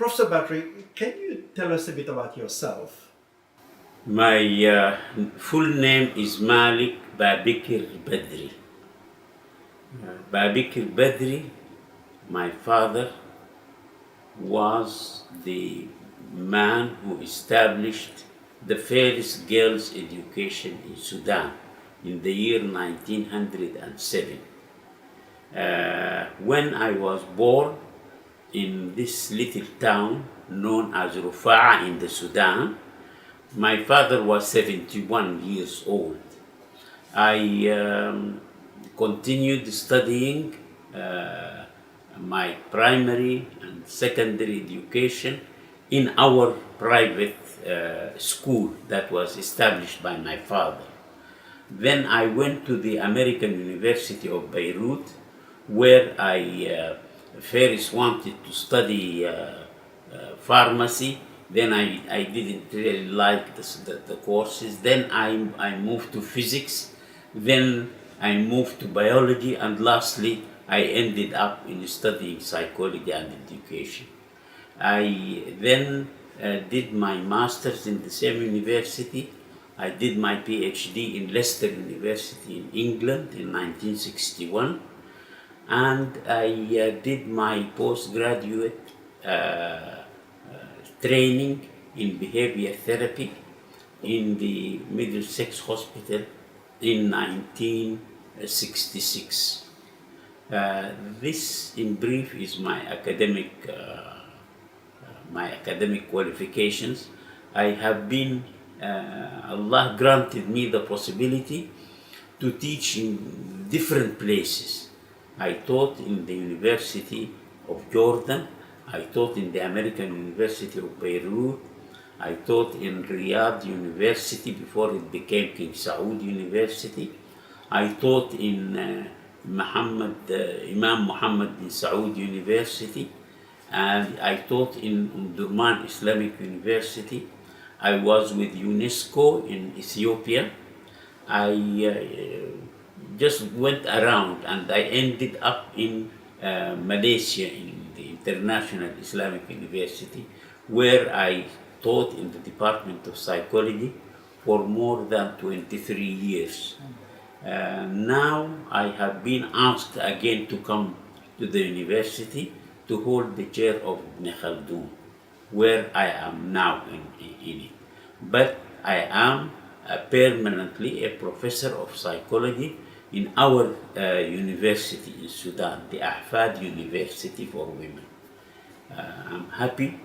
Professor Badri, can you tell us a bit about yourself? My full name is Malik Babikir Badri. Babikir Badri, my father, was the man who established the first girls' education in Sudan in the year 1907. When I was born in this little town known as Rufa'a in the Sudan, my father was 71 years old. I continued studying my primary and secondary education in our private school that was established by my father. Then I went to the American University of Beirut, where I first wanted to study pharmacy. Then I didn't really like the courses. Then I moved to physics. Then I moved to biology. And lastly, I ended up in studying psychology and education. I then did my master's in the same university. I did my PhD in Leicester University in England in 1961. And I did my postgraduate training in behavior therapy in the Middlesex Hospital in 1966. This, in brief, is my academic qualifications. I have been, Allah granted me the possibility to teach in different places. I taught in the University of Jordan. I taught in the American University of Beirut. I taught in Riyadh University before it became King Saud University. I taught in Imam Muhammad bin Saud University, and I taught in Umdurman Islamic University. I was with UNESCO in Ethiopia. I just went around and I ended up in Malaysia in the International Islamic University, where I taught in the Department of Psychology for more than 23 years. Now I have been asked again to come to the university to hold the chair of Ibn Khaldun, where I am now in it. But I am permanently a professor of psychology in our university in Sudan, the Ahfad University for Women. I'm happy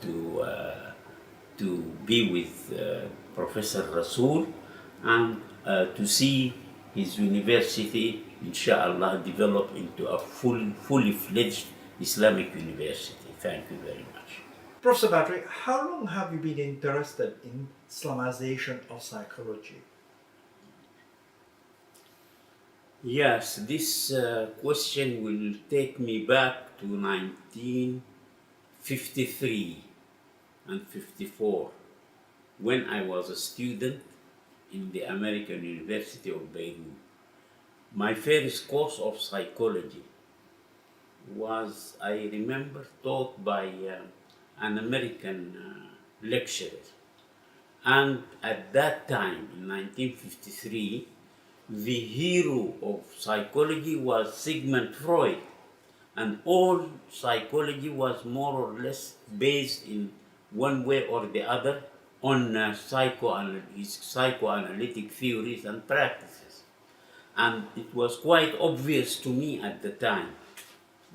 to be with Professor Rasool and to see his university, inshallah, develop into a fully fledged Islamic university. Thank you very much. Professor Badri, how long have you been interested in Islamization of psychology? Yes, this question will take me back to 1953 and 54, when I was a student in the American University of Beirut. My first course of psychology was, I remember, taught by an American lecturer. And at that time, in 1953, the hero of psychology was Sigmund Freud. And all psychology was more or less based in one way or the other on his psychoanalytic theories and practices. And it was quite obvious to me at the time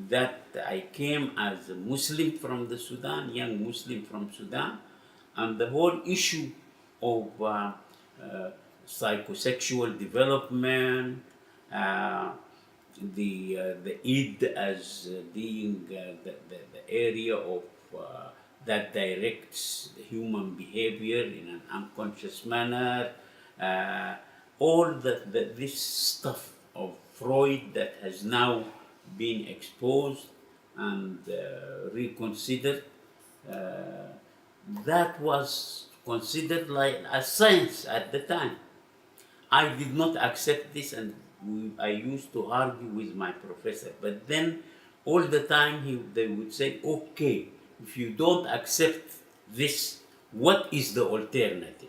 that I came as a Muslim from the Sudan, young Muslim from Sudan, and the whole issue of psychosexual development, the id as being the area of that directs the human behavior in an unconscious manner, all this stuff of Freud that has now been exposed and reconsidered, that was considered like a science at the time. I did not accept this, and I used to argue with my professor. But then all the time they would say, okay, if you don't accept this, what is the alternative?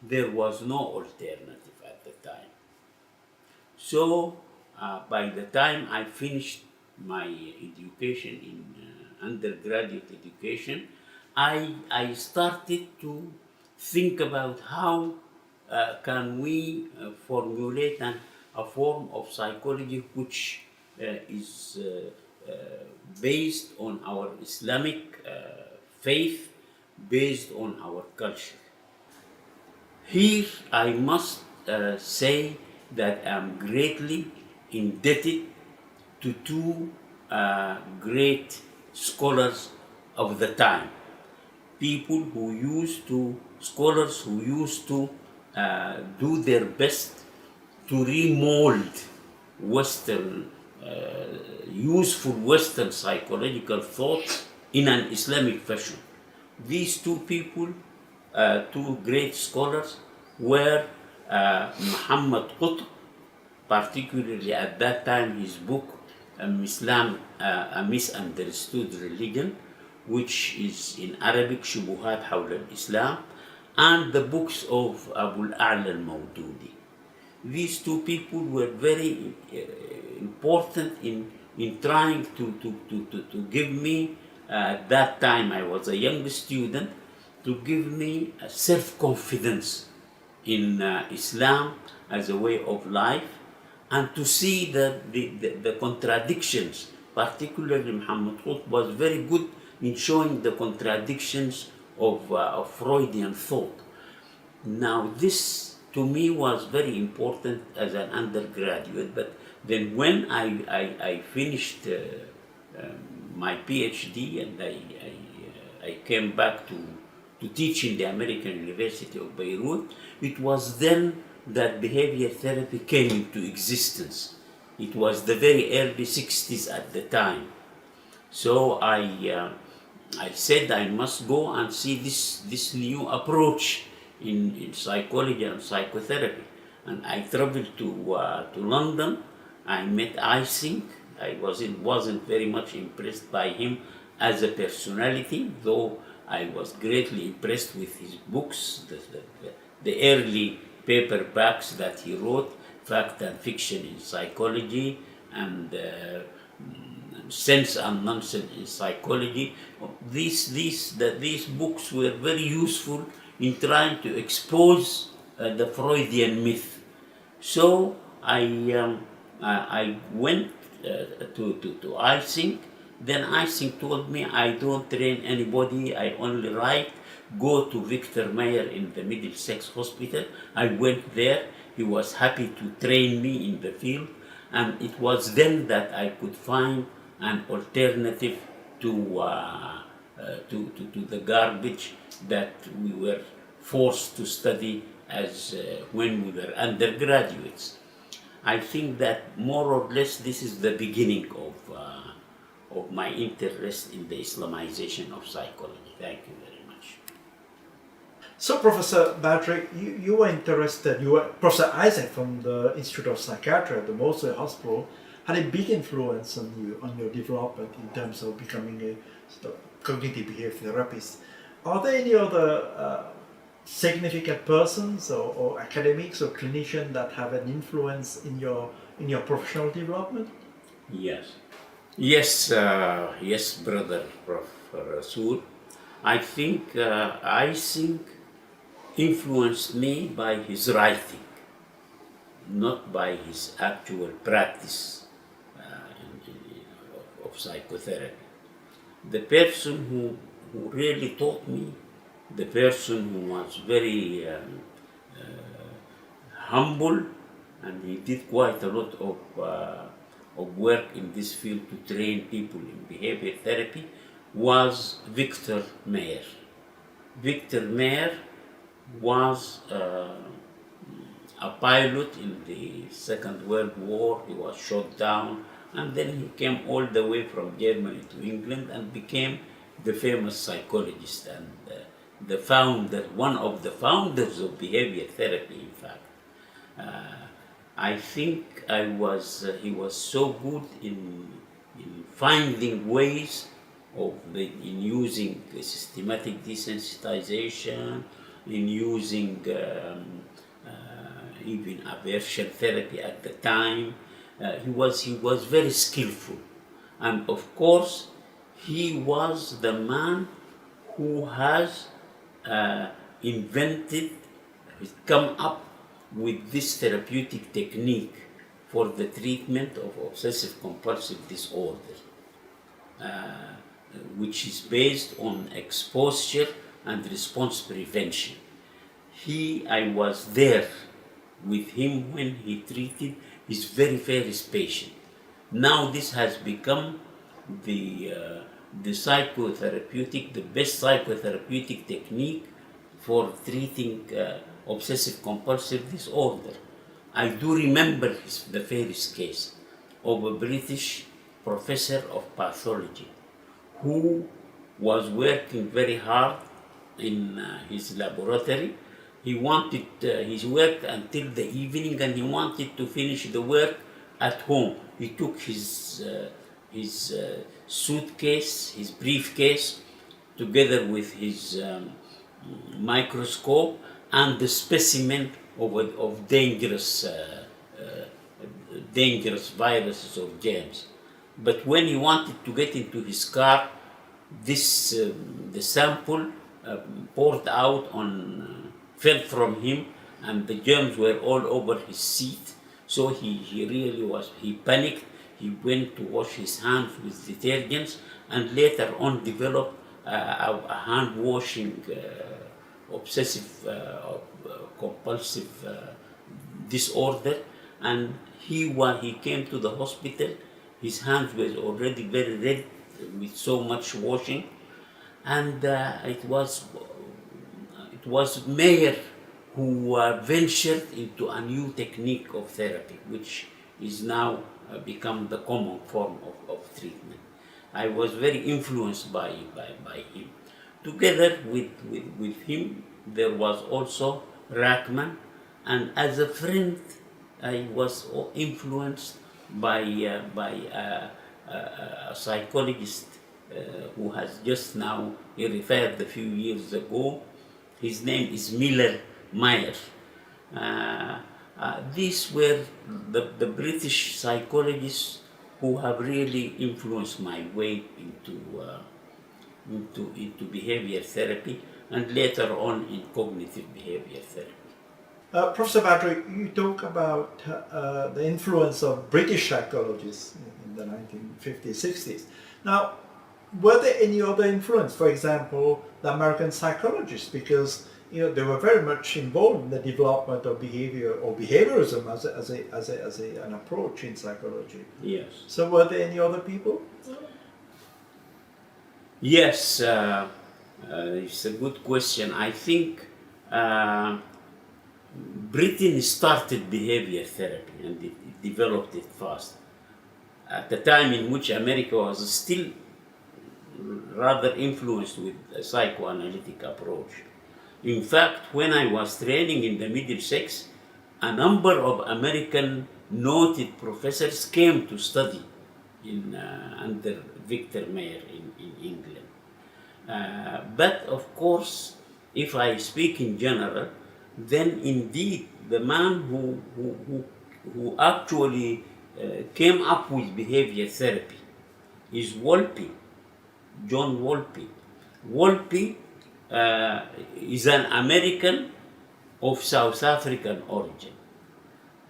There was no alternative at the time. So by the time I finished my education in undergraduate education, I started to think about how can we formulate a form of psychology which is based on our Islamic faith, based on our culture. Here I must say that I'm greatly indebted to two great scholars of the time, scholars who used to do their best to remold Western, useful Western psychological thoughts in an Islamic fashion. These two people, two great scholars, were Muhammad Qutb, particularly at that time his book Islam, a Misunderstood Religion, which is in Arabic Shubuhat Hawla al-Islam, and the books of Abu al-A'la al-Mawdudi. These two people were very important in trying to give me, at that time I was a young student, to give me a self-confidence in Islam as a way of life, and to see the contradictions. Particularly Muhammad Qutb was very good in showing the contradictions of Freudian thought. Now this to me was very important as an undergraduate, but then when I finished my PhD and I came back to teach in the American University of Beirut, it was then that behavior therapy came into existence. It was the very early 60s at the time. So I said I must go and see this new approach in psychology and psychotherapy. And I traveled to London. I met Ising. I wasn't very much impressed by him as a personality, though I was greatly impressed with his books, the early paperbacks that he wrote, Fact and Fiction in Psychology, and Sense and Nonsense in Psychology. These books were very useful in trying to expose the Freudian myth. So I went to Ising. Then Ising told me, I don't train anybody, I only write. Go to Victor Meyer in the Middlesex Hospital. I went there. He was happy to train me in the field, and it was then that I could find an alternative to the garbage that we were forced to study as when we were undergraduates. I think that more or less this is the beginning of my interest in the Islamization of psychology. Thank you very much. So, Professor Badri, you were interested, Professor Isaac from the Institute of Psychiatry at the Mosul Hospital had a big influence on you, on your development in terms of becoming a sort of cognitive behavior therapist. Are there any other significant persons or academics or clinicians that have an influence in your professional development? Yes. Yes, brother Prof. Rasul. I think Ising influenced me by his writing, not by his actual practice of psychotherapy. The person who really taught me, the person who was very humble, and he did quite a lot of work in this field to train people in behavior therapy, was Victor Meyer. Victor Meyer was a pilot in the Second World War. He was shot down, and then he came all the way from Germany to England and became the famous psychologist and one of the founders of behavior therapy, in fact. I think he was so good in finding ways in using systematic desensitization, in using even aversion therapy at the time. He was very skillful, and of course, he was the man who has invented, come up with this therapeutic technique for the treatment of obsessive compulsive disorder, which is based on exposure and response prevention. I was there with him when he treated his very patient. Now this has become the psychotherapeutic, the best psychotherapeutic technique for treating obsessive compulsive disorder. I do remember the famous case of a British professor of pathology who was working very hard in his laboratory. He wanted, he worked until the evening and he wanted to finish the work at home. He took his suitcase, his briefcase, together with his microscope and the specimen of dangerous viruses or germs. But when he wanted to get into his car, the sample poured out fell from him, and the germs were all over his seat. So he panicked. He went to wash his hands with detergents, and later on developed a hand washing obsessive compulsive disorder. And when he came to the hospital, his hands were already very red with so much washing, and it was Mayer who ventured into a new technique of therapy, which is now become the common form of treatment. I was very influenced by him. Together with him, there was also Rackman, and as a friend, I was influenced by a psychologist who has just now, he retired a few years ago. His name is Miller Meyer. These were the British psychologists who have really influenced my way into behavior therapy, and later on in cognitive behavior therapy. Professor Badri, you talk about the influence of British psychologists in the 1950s, 60s. Now, were there any other influence? For example, the American psychologists, because they were very much involved in the development of behavior or behaviorism as an approach in psychology. Yes. So, were there any other people? Yes, it's a good question. I think Britain started behavior therapy and it developed it fast. At the time in which America was still rather influenced with a psychoanalytic approach. In fact, when I was training in the Middlesex, a number of American noted professors came to study under Victor Mayer in England. But of course, if I speak in general, then indeed the man who actually came up with behavior therapy is Wolpe, John Wolpe. Wolpe is an American of South African origin.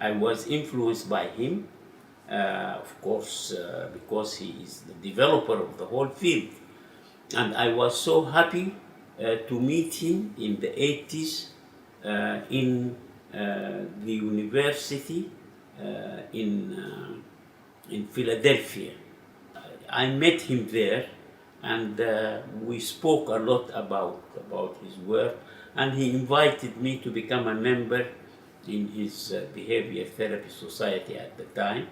I was influenced by him, of course, because he is the developer of the whole field. And I was so happy to meet him in the 80s in the university in Philadelphia. I met him there, and we spoke a lot about his work, and he invited me to become a member in his behavior therapy society at the time.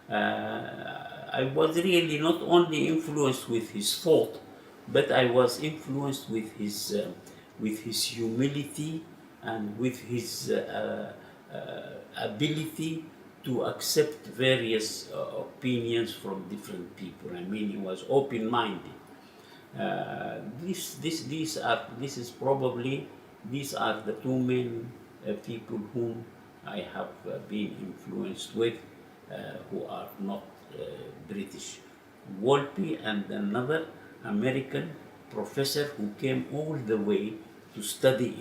I was really not only influenced with his thought, but I was influenced with his humility and with his ability to accept various opinions from different people. I mean, he was open-minded. This is probably, these are the two main people whom I have been influenced with, who are not British. Wolpe and another American professor who came all the way to study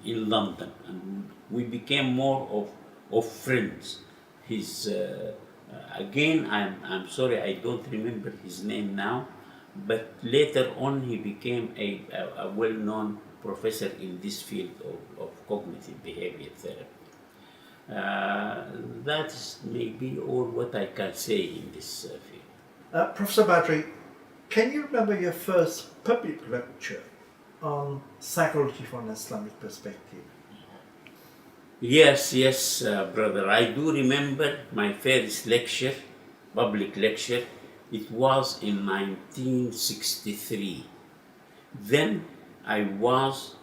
in London, and we became more of friends. His again, I'm sorry, I don't remember his name now, but later on he became a well-known professor in this field of cognitive behavior therapy. That's maybe all what I can say in this field. Professor Badri, can you remember your first public lecture on psychology from an Islamic perspective? Yes, brother. I do remember my first lecture, public lecture. It was in 1963. Then I was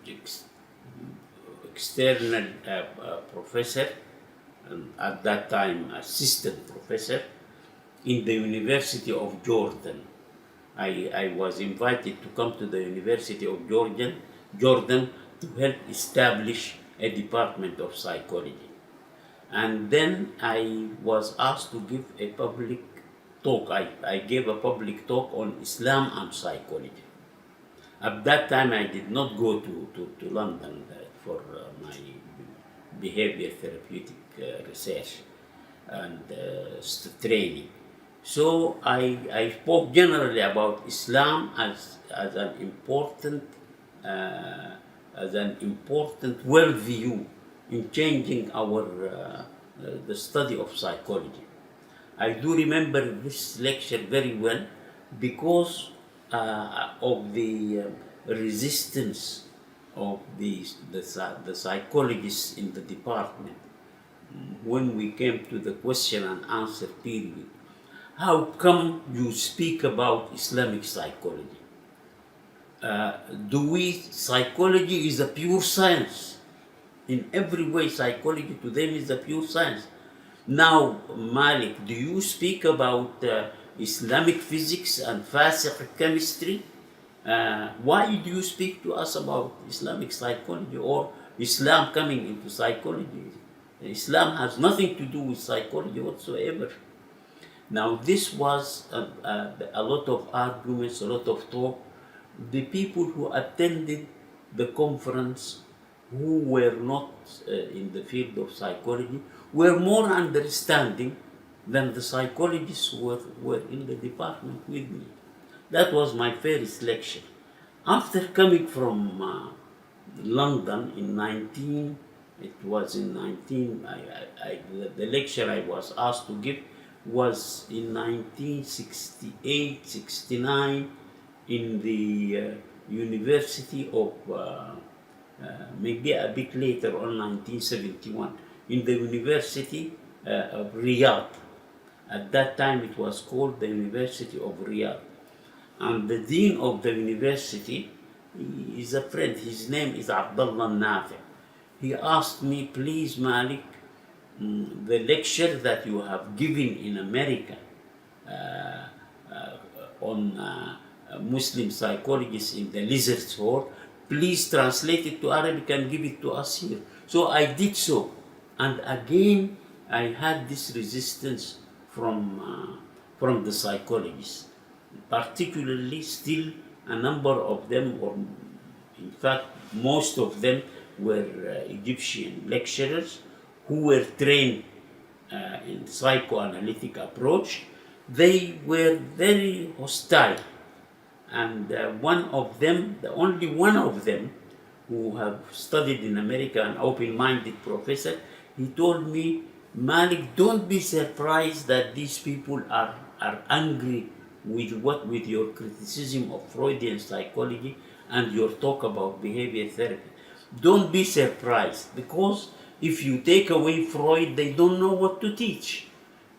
ex- external professor, at that time assistant professor, in the University of Jordan. I was invited to come to the University of Jordan to help establish a department of psychology. And then I was asked to give a public talk. I gave a public talk on Islam and psychology. At that time, I did not go to London for my behavior therapeutic research and training. So I spoke generally about Islam as an important worldview in changing our the study of psychology. I do remember this lecture very well because of the resistance of the psychologists in the department when we came to the question and answer period. How come you speak about Islamic psychology? Psychology is a pure science. In every way, psychology to them is a pure science. Now, Malik, do you speak about Islamic physics and Fasiq chemistry? Why do you speak to us about Islamic psychology or Islam coming into psychology? Islam has nothing to do with psychology whatsoever. Now, this was a lot of arguments, a lot of talk. The people who attended the conference, who were not in the field of psychology, were more understanding than the psychologists who were in the department with me. That was my first lecture. After coming from London in 19, it was in 19, the lecture I was asked to give was in 1968, 69 in the University of, maybe a bit later on 1971, in the University of Riyadh. At that time it was called the University of Riyadh. And the dean of the university is a friend, his name is Abdullah Nafi. He asked me, please Malik, the lecture that you have given in America on Muslim psychologists in the Lizard's Hole, please translate it to Arabic and give it to us here. So I did so. And again, I had this resistance from the psychologists. Particularly, still a number of them, or in fact most of them, were Egyptian lecturers who were trained in psychoanalytic approach. They were very hostile, and one of them, the only one of them who have studied in America, an open-minded professor, he told me, Malik, don't be surprised that these people are angry with your criticism of Freudian psychology and your talk about behavior therapy. Don't be surprised, because if you take away Freud, they don't know what to teach.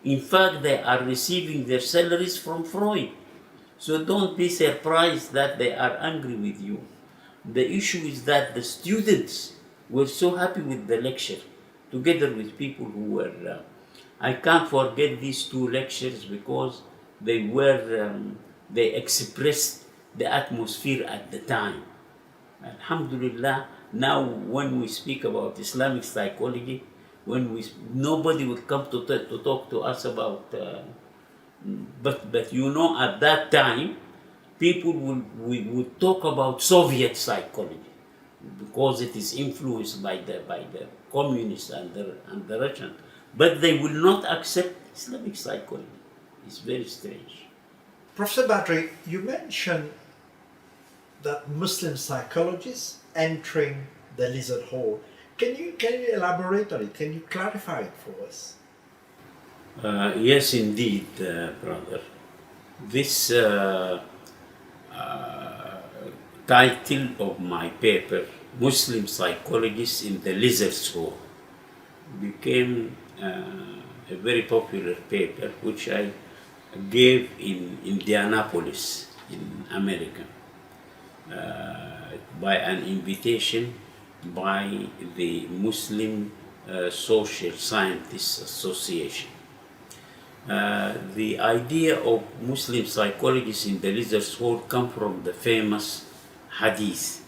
In fact, they are receiving their salaries from Freud. So don't be surprised that they are angry with you. The issue is that the students were so happy with the lecture, together with people who were... I can't forget these two lectures because they were, they expressed the atmosphere at the time. Alhamdulillah, now when we speak about Islamic psychology, nobody will come to talk to us about, but you know, at that time, people would talk about Soviet psychology because it is influenced by the communists and the Russian, but they will not accept Islamic psychology. It's very strange. Professor Badri, you mentioned that Muslim psychologists entering the lizard hole. Can you elaborate on it? Can you clarify it for us? Yes, indeed, brother. This title of my paper, Muslim Psychologists in the Lizard's Hole, became a very popular paper which I gave in Indianapolis in America by an invitation by the Muslim Social Scientists Association. The idea of Muslim psychologists in the lizard's hole come from the famous hadith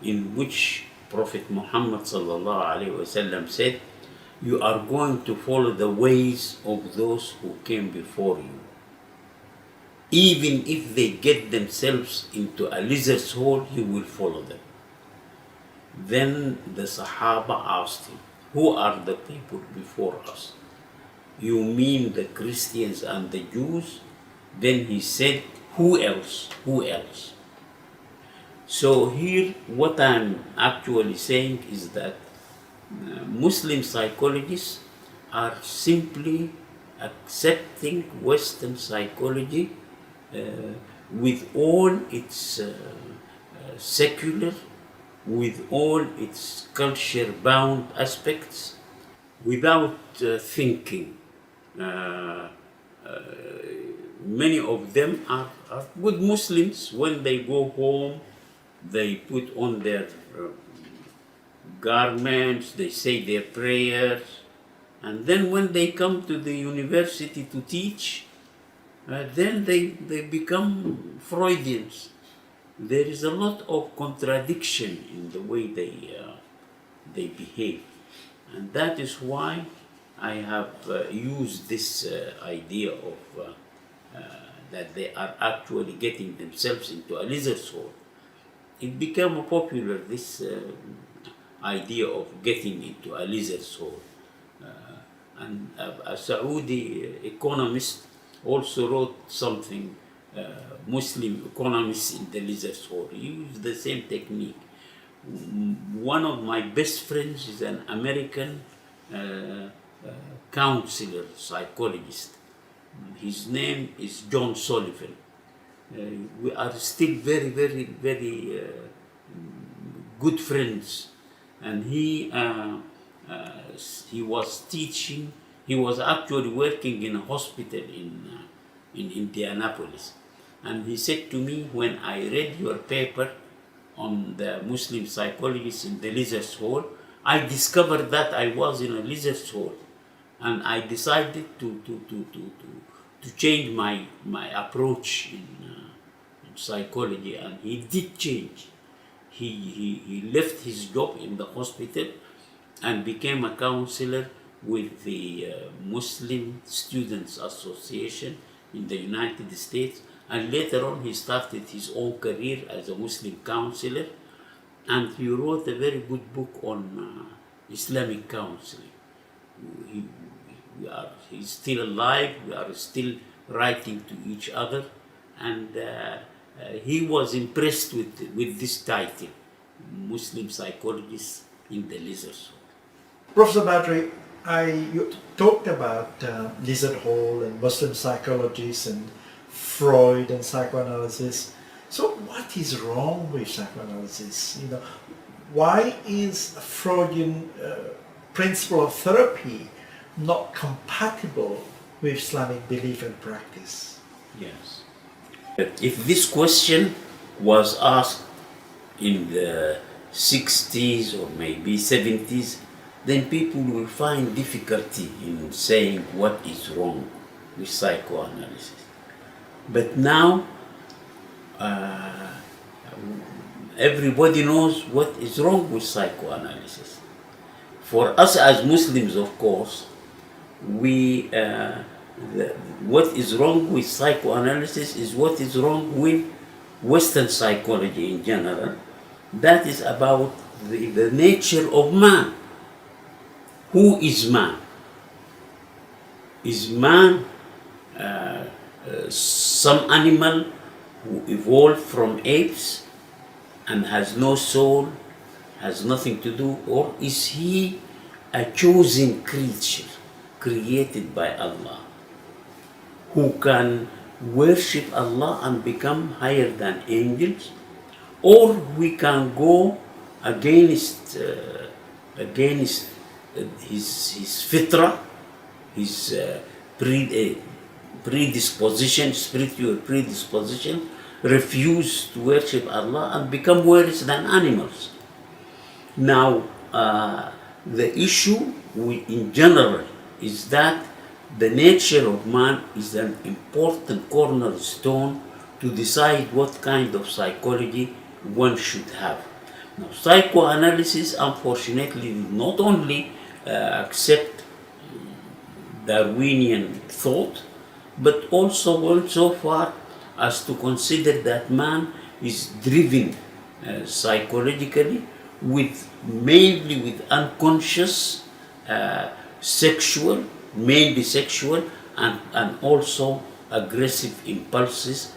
in which Prophet Muhammad said, "You are going to follow the ways of those who came before you. Even if they get themselves into a lizard's hole, you will follow them." Then the Sahaba asked him, "Who are the people before us? You mean the Christians and the Jews?" Then he said, "Who else? Who else?" So here what I'm actually saying is that Muslim psychologists are simply accepting Western psychology with all its secular, with all its culture-bound aspects, without thinking. Many of them are good Muslims. When they go home, they put on their garments, they say their prayers, and then when they come to the university to teach, then they become Freudians. There is a lot of contradiction in the way they behave, and that is why I have used this idea of that they are actually getting themselves into a lizard's hole. It became popular, this idea of getting into a lizard's hole. And a Saudi economist also wrote something, Muslim economists in the lizard's hole. He used the same technique. One of my best friends is an American counselor, psychologist. His name is John Sullivan. We are still very, very, very good friends. And he was teaching. He was actually working in a hospital in Indianapolis. And he said to me, when I read your paper on the Muslim psychologists in the lizard's hole, I discovered that I was in a lizard's hole. And I decided to change my approach in psychology, and he did change. He left his job in the hospital and became a counselor with the Muslim Students Association in the United States, and later on he started his own career as a Muslim counselor, and he wrote a very good book on Islamic counseling. He's still alive, we are still writing to each other, and he was impressed with this title, Muslim Psychologists in the Lizard's Hole. Professor Badri, you talked about lizard hole and Muslim psychologists and Freud and psychoanalysis. So what is wrong with psychoanalysis? Why is a Freudian principle of therapy not compatible with Islamic belief and practice? Yes. If this question was asked in the 60s or maybe 70s, then people will find difficulty in saying what is wrong with psychoanalysis. But now uh, everybody knows what is wrong with psychoanalysis. For us as Muslims, of course, we what is wrong with psychoanalysis is what is wrong with Western psychology in general. That is about the nature of man. Who is man? Is man some animal who evolved from apes and has no soul, has nothing to do, or is he a chosen creature created by Allah who can worship Allah and become higher than angels? Or we can go against his fitra, his predisposition, spiritual predisposition, refuse to worship Allah and become worse than animals. Now, the issue in general is that the nature of man is an important cornerstone to decide what kind of psychology one should have. Now, psychoanalysis, unfortunately, not only accept Darwinian thought, but also went so far as to consider that man is driven psychologically mainly with unconscious sexual, mainly sexual, and also aggressive impulses,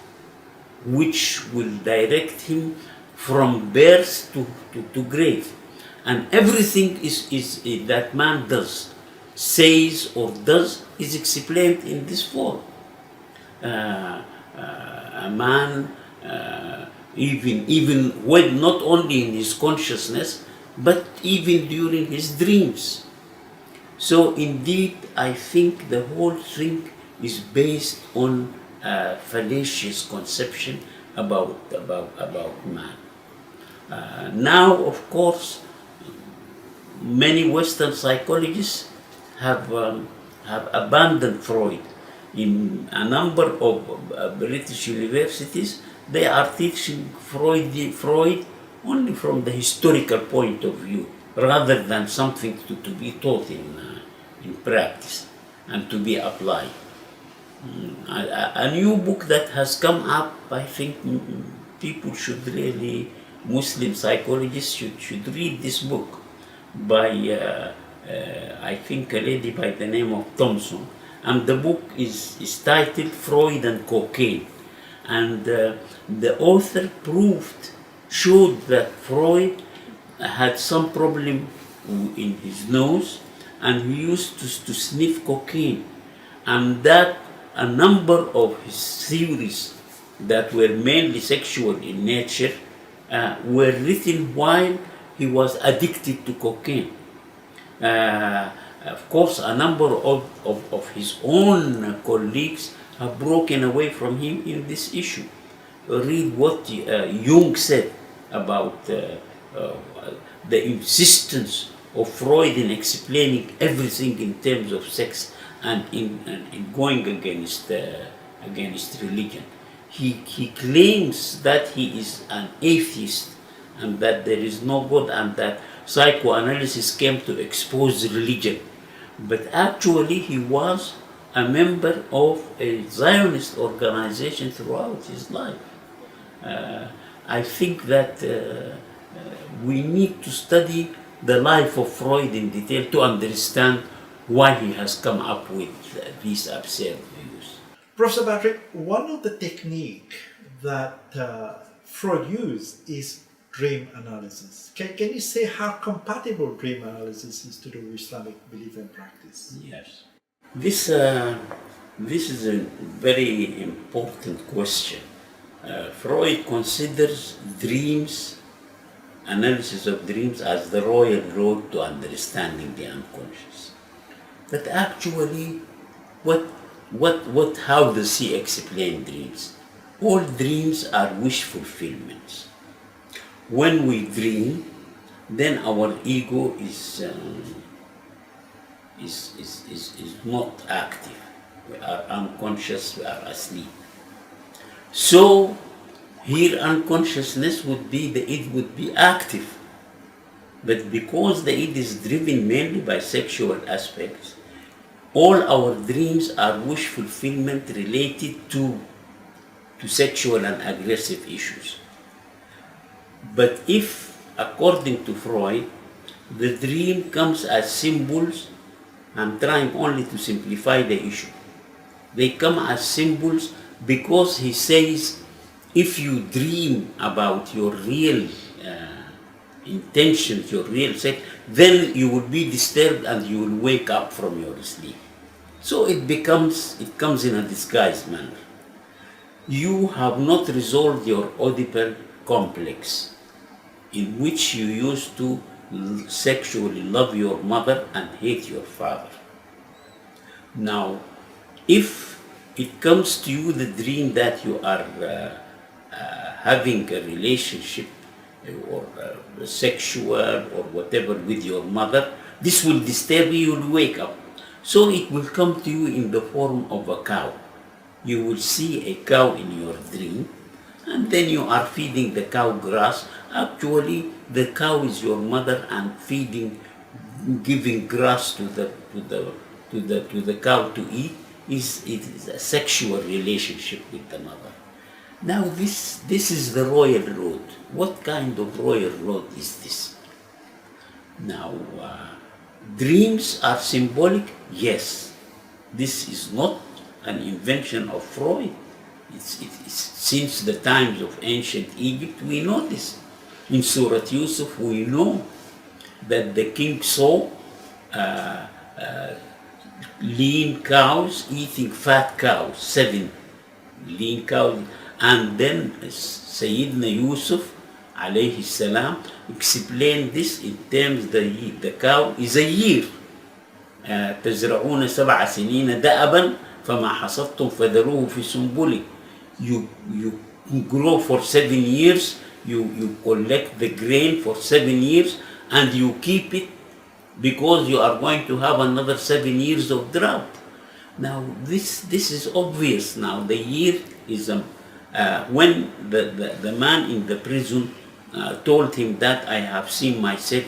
which will direct him from birth to grave. And everything is that man does, says or does, is explained in this form. A man, even when not only in his consciousness, but even during his dreams. So indeed, I think the whole thing is based on a fallacious conception about man. Now, of course, many Western psychologists have abandoned Freud. In a number of British universities, they are teaching Freud only from the historical point of view, rather than something to be taught in practice and to be applied. A new book that has come up, I think people should really, Muslim psychologists should read this book by, I think, a lady by the name of Thompson. And the book is titled Freud and Cocaine. And the author showed that Freud had some problem in his nose, and he used to sniff cocaine. And that a number of his theories that were mainly sexual in nature were written while he was addicted to cocaine. Of course, a number of his own colleagues have broken away from him in this issue. Read what Jung said about the insistence of Freud in explaining everything in terms of sex and in going against religion. He claims that he is an atheist and that there is no God and that psychoanalysis came to expose religion. But actually he was a member of a Zionist organization throughout his life. I think that we need to study the life of Freud in detail to understand why he has come up with these absurd views. Professor Badri, one of the technique that Freud used is dream analysis. Can you say how compatible dream analysis is to the Islamic belief and practice? Yes. This is a very important question. Freud considers dreams, analysis of dreams, as the royal road to understanding the unconscious. But actually, how does he explain dreams? All dreams are wish fulfillments. When we dream, then our ego is not active. We are unconscious, we are asleep. So here unconsciousness would be, the id would be active. But because the id is driven mainly by sexual aspects, all our dreams are wish fulfillment related to sexual and aggressive issues. But if, according to Freud, the dream comes as symbols, I'm trying only to simplify the issue. They come as symbols because he says if you dream about your real intentions, your real sex, then you will be disturbed and you will wake up from your sleep. So it comes in a disguised manner. You have not resolved your Oedipal complex, in which you used to sexually love your mother and hate your father. Now, if it comes to you the dream that you are having a relationship or sexual or whatever with your mother, this will disturb you, you'll wake up. So it will come to you in the form of a cow. You will see a cow in your dream, and then you are feeding the cow grass. Actually, the cow is your mother, and giving grass to the cow to eat is a sexual relationship with the mother. Now this is the royal road. What kind of royal road is this? Now, dreams are symbolic. Yes, this is not an invention of Freud. It's since the times of ancient Egypt we know this. In Surah Yusuf we know that the king saw lean cows eating fat cows, 7 lean cows, and then Sayyidina Yusuf alayhi salam explained this in terms the cow is a year. تزرعون 7 سنين دأبا فما حصدتم فذروه في سنبله. You grow for 7 years, you collect the grain for 7 years, and you keep it because you are going to have another 7 years of drought. Now this is obvious. Now the year is when the man in the prison told him that I have seen myself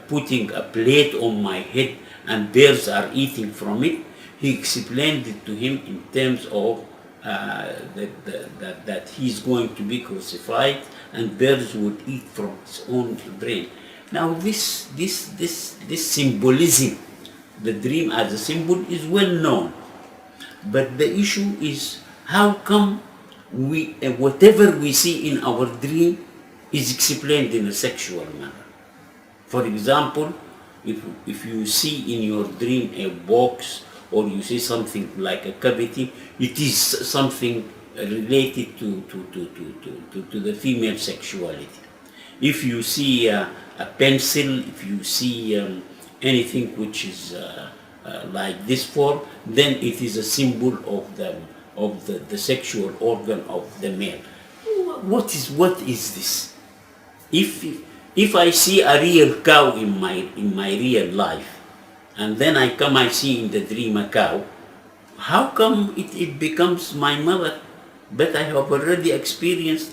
putting a plate on my head and bears are eating from it. He explained it to him in terms of that he's going to be crucified and bears would eat from his own brain. Now this symbolism, the dream as a symbol, is well known. But the issue is how come whatever we see in our dream is explained in a sexual manner. For example, if you see in your dream a box, or you see something like a cavity, it is something related to the female sexuality. If you see a pencil, if you see anything which is like this form, then it is a symbol of the sexual organ of the male. What is this? If I see a real cow in my real life, and then I see in the dream a cow, how come it becomes my mother? But I have already experienced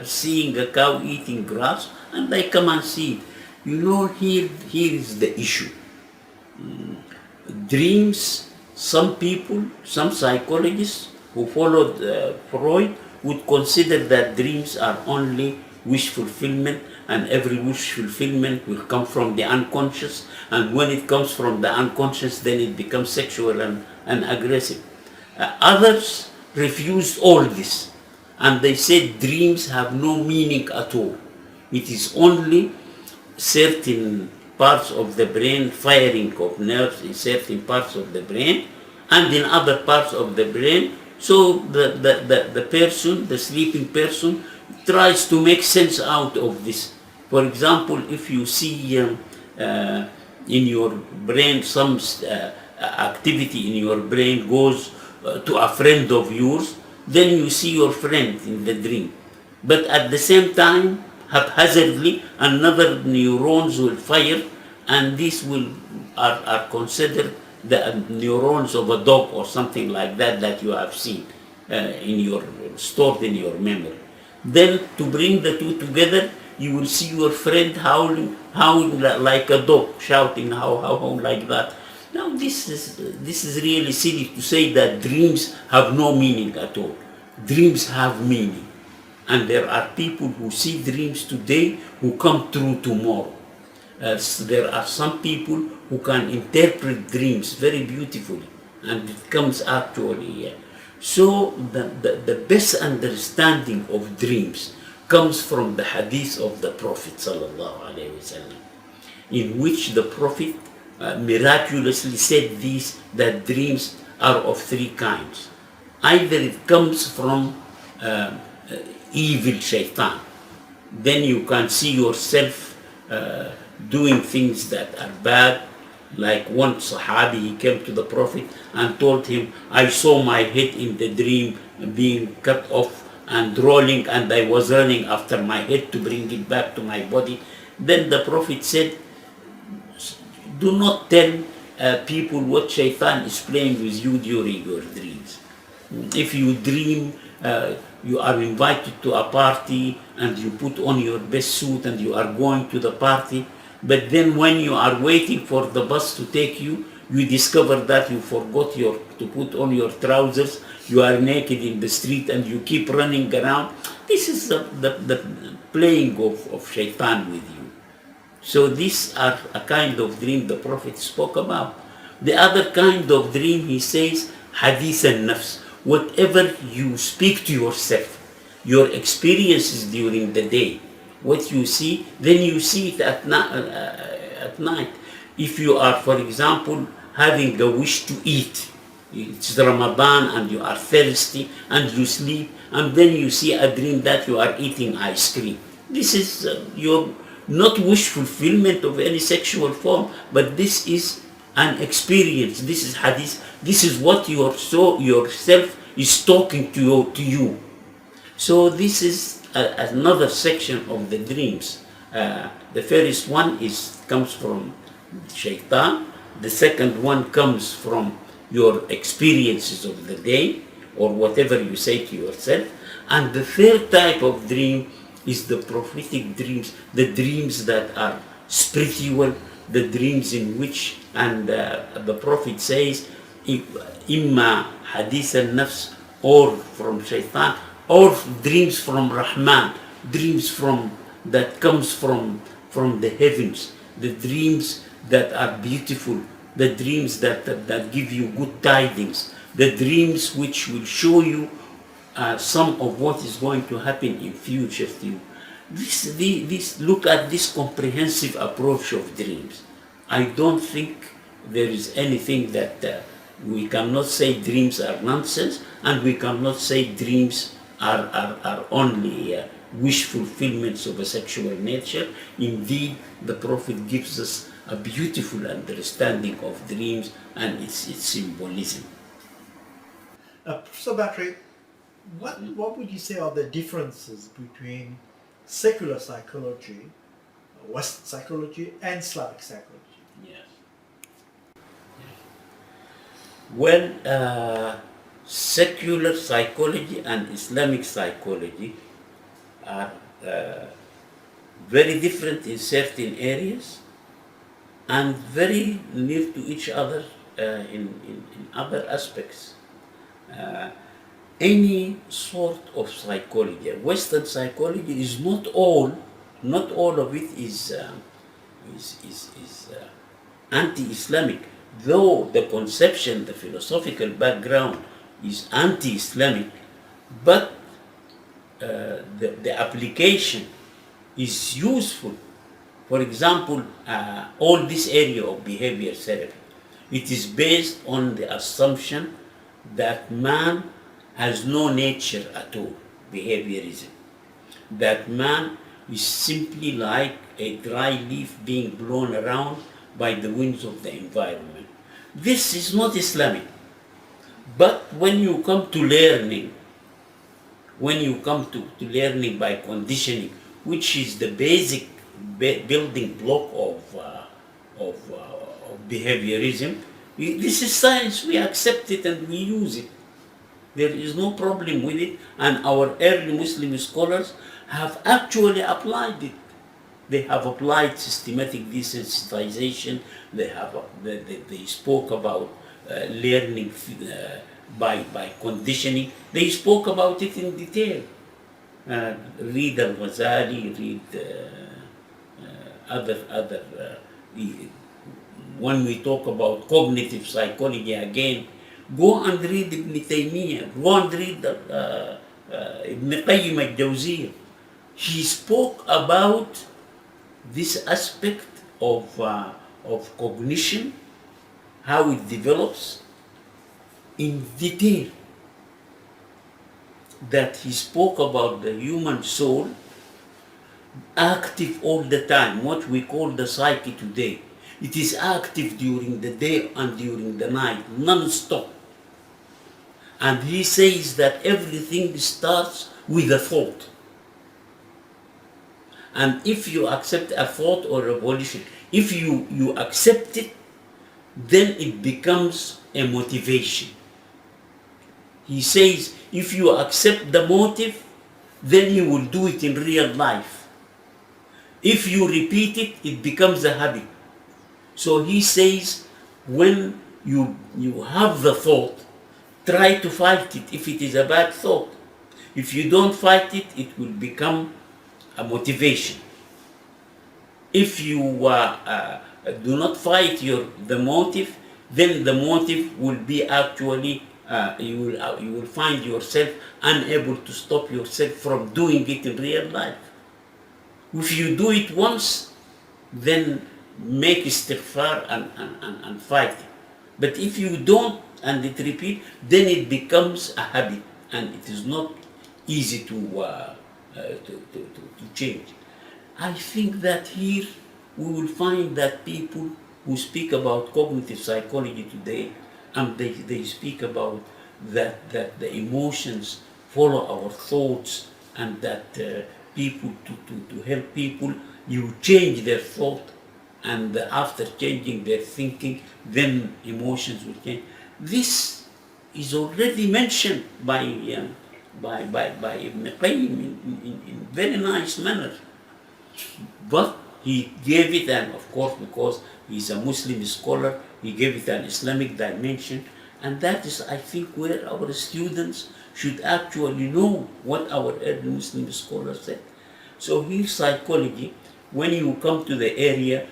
seeing a cow eating grass, and I come and see it. You know, here is the issue. Dreams, some people, some psychologists who followed Freud would consider that dreams are only wish fulfillment, and every wish fulfillment will come from the unconscious, and when it comes from the unconscious, then it becomes sexual and aggressive. Others refused all this, and they said dreams have no meaning at all. It is only certain parts of the brain firing of nerves in certain parts of the brain and in other parts of the brain. So the person, the sleeping person, tries to make sense out of this. For example, if you see in your brain some activity in your brain goes to a friend of yours, then you see your friend in the dream. But at the same time, haphazardly, another neurons will fire, and these are considered the neurons of a dog or something like that that you have seen in your stored in your memory. Then to bring the two together, you will see your friend howling like a dog, shouting how like that. Now this is really silly to say that dreams have no meaning at all. Dreams have meaning, and there are people who see dreams today who come true tomorrow. There are some people who can interpret dreams very beautifully, and it comes actually. So the best understanding of dreams comes from the hadith of the Prophet sallallahu alaihi wasallam, in which the Prophet miraculously said that dreams are of three kinds. Either it comes from evil shaitan, then you can see yourself doing things that are bad. Like one Sahabi, he came to the Prophet and told him, I saw my head in the dream being cut off and rolling, and I was running after my head to bring it back to my body. Then the Prophet said, do not tell people what shaitan is playing with you during your dreams. If you dream you are invited to a party and you put on your best suit and you are going to the party, but then when you are waiting for the bus to take you, you discover that you forgot to put on your trousers, you are naked in the street and you keep running around. This is the playing of shaitan with you. So these are a kind of dream the Prophet spoke about. The other kind of dream, he says, hadith al-nafs. Whatever you speak to yourself, your experiences during the day, what you see, then you see it at night. If you are, for example, having a wish to eat, it's Ramadan and you are thirsty and you sleep, and then you see a dream that you are eating ice cream. This is your not wish fulfillment of any sexual form, but this is an experience. This is hadith. This is what yourself is talking to you. So this is another section of the dreams. The first one comes from shaitan. The second one comes from your experiences of the day, or whatever you say to yourself. And the third type of dream is the prophetic dreams, the dreams that are spiritual, the dreams in which, and the Prophet says, imma hadith al-nafs, or from shaitan, or dreams from Rahman, dreams that comes from the heavens, the dreams that are beautiful, the dreams that give you good tidings, the dreams which will show you some of what is going to happen in future to you. Look at this comprehensive approach of dreams. I don't think there is anything that we cannot say dreams are nonsense, and we cannot say dreams are only wish fulfillments of a sexual nature. Indeed, the Prophet gives us a beautiful understanding of dreams and its symbolism. Professor Badri, what would you say are the differences between secular psychology, Western psychology, and Islamic psychology? Yes. Well, secular psychology and Islamic psychology are very different in certain areas and very near to each other in other aspects. Any sort of psychology, Western psychology is not all of it is anti-Islamic, though the conception, the philosophical background is anti-Islamic, but the application is useful. For example, all this area of behavior therapy, it is based on the assumption that man has no nature at all, behaviorism. That man is simply like a dry leaf being blown around by the winds of the environment. This is not Islamic. But when you come to learning, learning by conditioning, which is the basic building block of behaviorism, This is science, we accept it and we use it. There is no problem with it, and our early Muslim scholars have actually applied it. They have applied systematic desensitization. They spoke about learning by conditioning. They spoke about it in detail. Read Al-Ghazali, read other. When we talk about cognitive psychology again, go and read Ibn Taymiyyah, go and read Ibn Qayyim al-Jawziyah. He spoke about this aspect of cognition, how it develops in detail. That he spoke about the human soul active all the time, what we call the psyche today. It is active during the day and during the night, non-stop. And he says that everything starts with a thought. And if you accept a thought or a volition, if you accept it, then it becomes a motivation. He says, if you accept the motive, then you will do it in real life. If you repeat it, it becomes a habit. So he says, when you have the thought, try to fight it if it is a bad thought. If you don't fight it, it will become a motivation. If you do not fight the motive, then the motive will be actually, you will find yourself unable to stop yourself from doing it in real life. If you do it once, then make istighfar and fight it. But if you don't and it repeat, then it becomes a habit, and it is not easy to change. I think that here we will find that people who speak about cognitive psychology today, and they speak about that the emotions follow our thoughts, and that people to help people, you change their thought, and after changing their thinking, then emotions will change. This is already mentioned by Ibn Qayyim in very nice manner. But he gave it, and of course, because he's a Muslim scholar, he gave it an Islamic dimension, and that is, I think, where our students should actually know what our early Muslim scholars said. So here, psychology, when you come to the area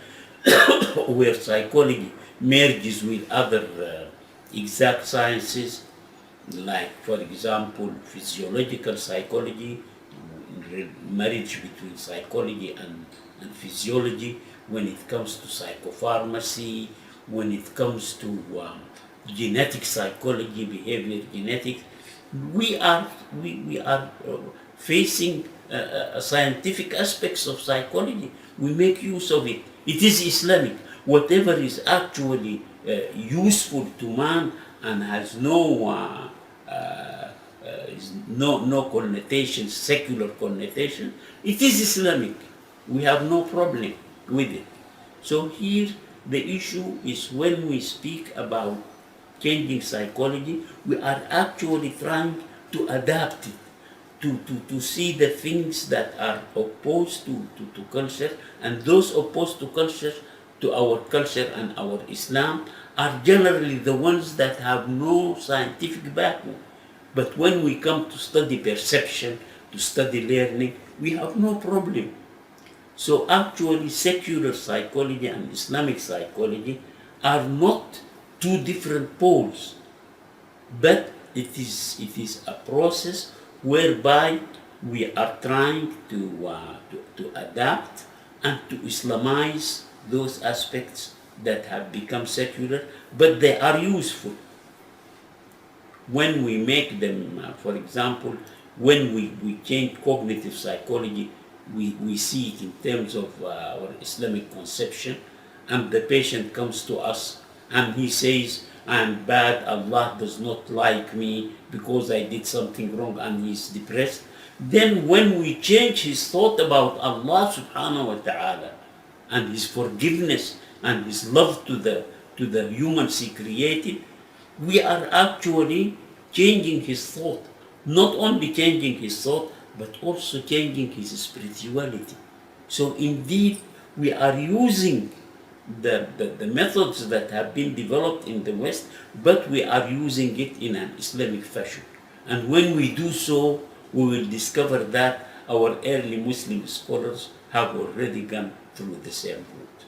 where psychology merges with other exact sciences, like, for example, physiological psychology, marriage between psychology and physiology, when it comes to psychopharmacy, when it comes to genetic psychology, behavior genetics, we are facing scientific aspects of psychology. We make use of it. It is Islamic. Whatever is actually useful to man and has no connotation, secular connotation, it is Islamic. We have no problem with it. So here the issue is, when we speak about changing psychology, we are actually trying to adapt it, to see the things that are opposed to culture, and those opposed to culture, to our culture and our Islam, are generally the ones that have no scientific background. But when we come to study perception, to study learning, we have no problem. So actually, secular psychology and Islamic psychology are not two different poles, but it is a process whereby we are trying to adapt and to Islamize those aspects that have become secular, but they are useful. When we make them, for example, when we change cognitive psychology, we see it in terms of our Islamic conception, and the patient comes to us and he says, I'm bad, Allah does not like me because I did something wrong, and he's depressed. Then when we change his thought about Allah subhanahu wa ta'ala and his forgiveness and his love to to the humans he created, we are actually changing his thought. Not only changing his thought, but also changing his spirituality. So indeed, we are using the methods that have been developed in the West, but we are using it in an Islamic fashion. And when we do so, we will discover that our early Muslim scholars have already gone through the same route.